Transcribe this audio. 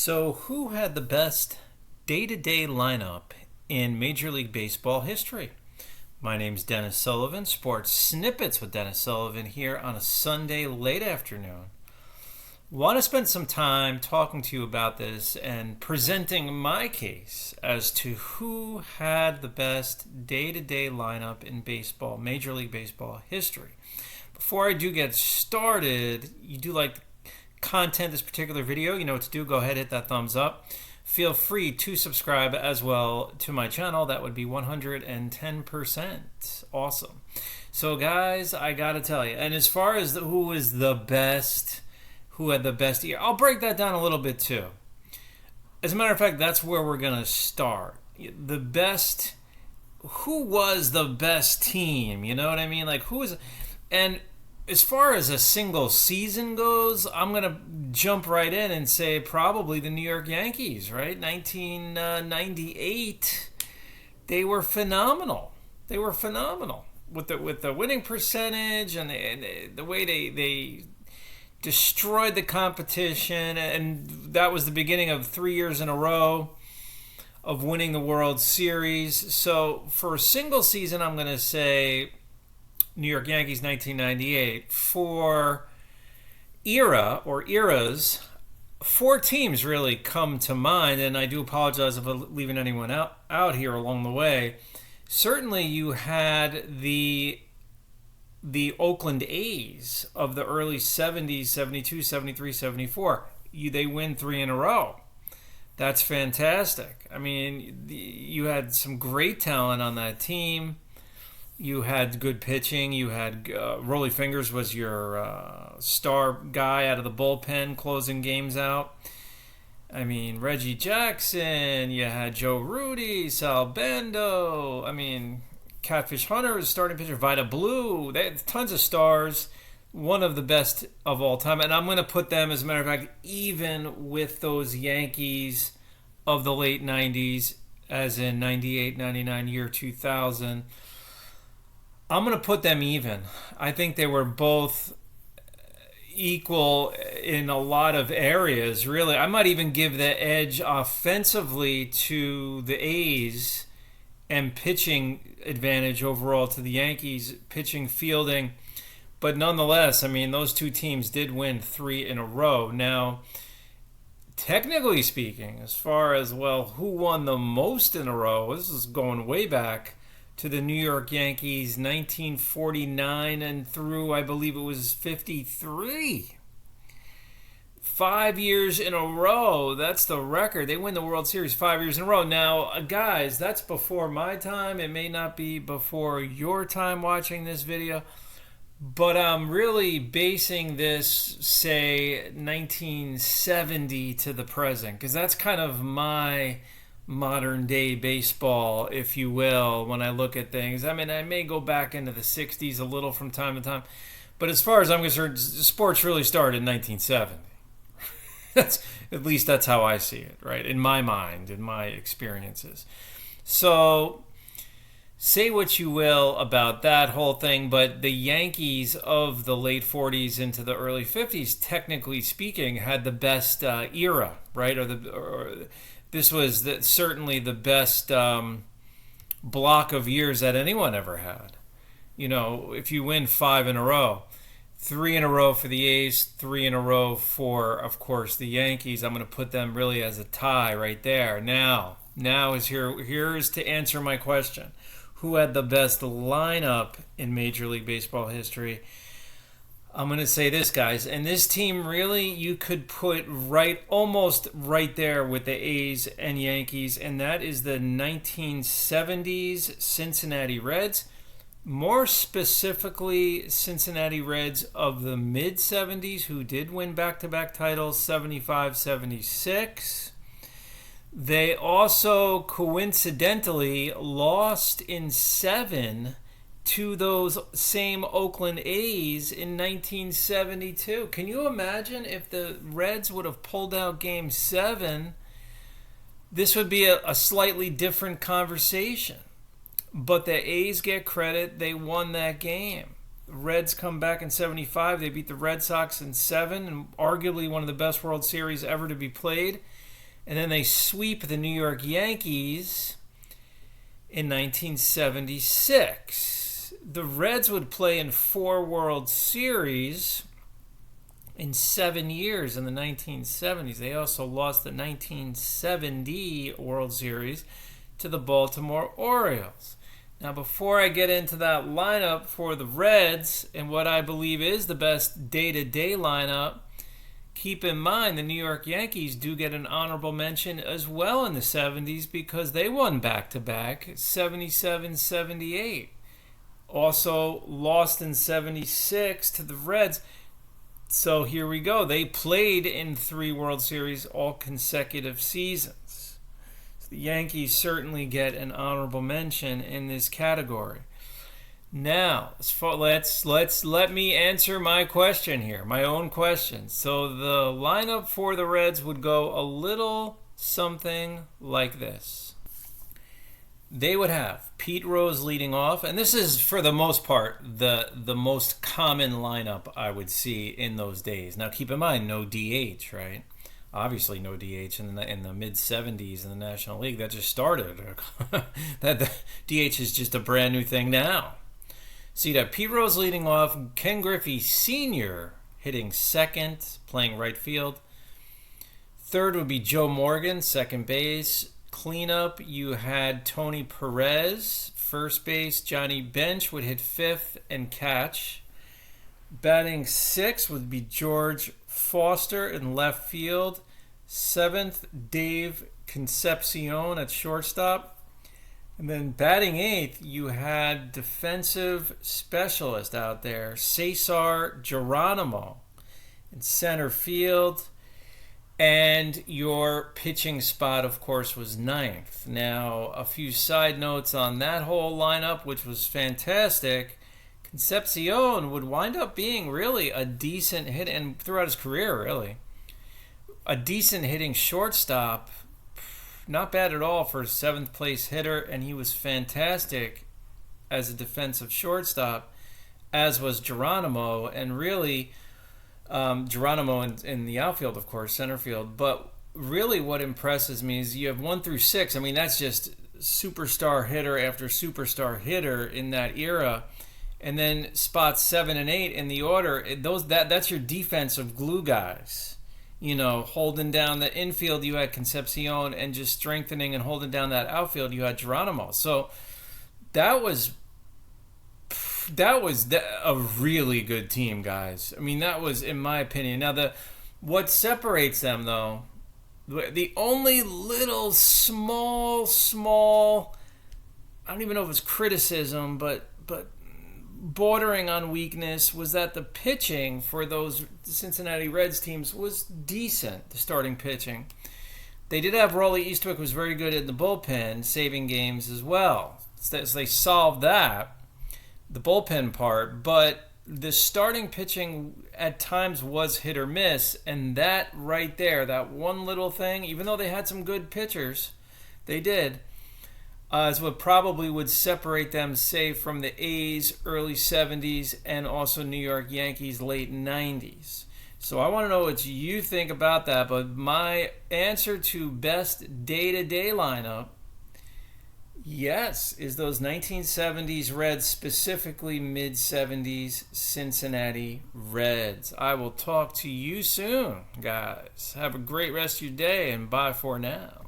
So, who had the best day-to-day lineup in Major League Baseball history? My name's Dennis Sullivan, Sports Snippets with Dennis Sullivan here on a Sunday late afternoon. Want to spend some time talking to you about this and presenting my case as to who had the best day-to-day lineup in baseball, Major League Baseball history. Before I do get started, you do like content this particular video, you know what to do. Go ahead, hit that thumbs up. Feel free to subscribe as well to my channel. That would be 110% awesome. So guys, I gotta tell you, and as far as who is the best, who had the best year, I'll break that down a little bit too. As a matter of fact, that's where we're gonna start. The best, who was the best team, you know what I mean? Like who is, and as far as a single season goes, I'm going to jump right in and say probably the New York Yankees, right? 1998, they were phenomenal. They were phenomenal with the winning percentage and the way they destroyed the competition. And that was the beginning of 3 years in a row of winning the World Series. So for a single season, I'm going to say New York Yankees 1998. For eras, four teams really come to mind, and I do apologize if I'm leaving anyone out here along the way. Certainly you had the Oakland A's of the early 70s, 72, 73, 74. They win three in a row. That's fantastic. I mean, you had some great talent on that team. You had good pitching. You had Rollie Fingers was your star guy out of the bullpen closing games out. I mean, Reggie Jackson. You had Joe Rudy, Sal Bando. I mean, Catfish Hunter was starting pitcher. Vida Blue. They had tons of stars. One of the best of all time. And I'm going to put them, as a matter of fact, even with those Yankees of the late 90s, as in 98, 99, year 2000. I'm going to put them even. I think they were both equal in a lot of areas, really. I might even give the edge offensively to the A's and pitching advantage overall to the Yankees, pitching, fielding. But nonetheless, I mean, those two teams did win three in a row. Now, technically speaking, as far as, well, who won the most in a row, this is going way back to the New York Yankees, 1949 and through, I believe it was 53. 5 years in a row. That's the record. They win the World Series 5 years in a row. Now, guys, that's before my time. It may not be before your time watching this video, but I'm really basing this, say, 1970 to the present, because that's kind of my modern day baseball, if you will, when I look at things. I mean, I may go back into the 60s a little from time to time, but as far as I'm concerned, sports really started in 1970. At least that's how I see it, right? In my mind, in my experiences. So say what you will about that whole thing, but the Yankees of the late 40s into the early 50s, technically speaking, had the best era, right? This was certainly the best block of years that anyone ever had. You know, if you win five in a row, three in a row for the A's, three in a row for, of course, the Yankees. I'm going to put them really as a tie right there. Now is here's to answer my question. Who had the best lineup in Major League Baseball history? I'm going to say this, guys, and this team really you could put almost right there with the A's and Yankees, and that is the 1970s Cincinnati Reds, more specifically Cincinnati Reds of the mid-70s, who did win back-to-back titles, 75, 76. They also coincidentally lost in 7 to those same Oakland A's in 1972. Can you imagine if the Reds would have pulled out Game 7? This would be a slightly different conversation. But the A's get credit. They won that game. The Reds come back in 75. They beat the Red Sox in 7, and arguably one of the best World Series ever to be played. And then they sweep the New York Yankees in 1976. The Reds would play in 4 World Series in 7 years in the 1970s. They also lost the 1970 World Series to the Baltimore Orioles. Now, before I get into that lineup for the Reds and what I believe is the best day-to-day lineup, keep in mind the New York Yankees do get an honorable mention as well in the 70s because they won back-to-back, 77-78. Also lost in 76 to the Reds. So here we go. They played in 3 World Series all consecutive seasons. So the Yankees certainly get an honorable mention in this category. Now, let me answer my question here, my own question. So the lineup for the Reds would go a little something like this. They would have Pete Rose leading off, and this is for the most part the most common lineup I would see in those days. Now keep in mind, no DH, right? Obviously no DH in the mid 70s in the National League. That just started. That the DH is just a brand new thing now. So you'd have Pete Rose leading off, Ken Griffey Sr. hitting second, playing right field. Third would be Joe Morgan, second base. Cleanup, you had Tony Perez, first base. Johnny Bench would hit fifth and catch. Batting sixth would be George Foster in left field. Seventh, Dave Concepcion at shortstop. And then batting eighth, you had defensive specialist out there, Cesar Geronimo in center field. And your pitching spot, of course, was ninth. Now, a few side notes on that whole lineup, which was fantastic. Concepcion would wind up being really a decent hit, and throughout his career, really, a decent hitting shortstop. Not bad at all for a 7th place hitter, and he was fantastic as a defensive shortstop, as was Geronimo, and really Geronimo in the outfield, of course, center field. But really what impresses me is you have 1 through 6. I mean, that's just superstar hitter after superstar hitter in that era. And then spots 7 and 8 in the order, that's your defensive glue guys. You know, holding down the infield, you had Concepcion, and just strengthening and holding down that outfield, you had Geronimo. So that was a really good team, guys. I mean, that was, in my opinion. Now, what separates them, though, the only little small, I don't even know if it's criticism, but bordering on weakness, was that the pitching for those Cincinnati Reds teams was decent, the starting pitching. They did have Rollie Eastwick, was very good in the bullpen, saving games as well. So they solved that, the bullpen part, but the starting pitching at times was hit or miss, and that right there, that one little thing, even though they had some good pitchers, they did, is what probably would separate them, say, from the A's early 70s and also New York Yankees late 90s. So I want to know what you think about that, but my answer to best day-to-day lineup, yes, is those 1970s Reds, specifically mid-70s Cincinnati Reds. I will talk to you soon, guys. Have a great rest of your day, and bye for now.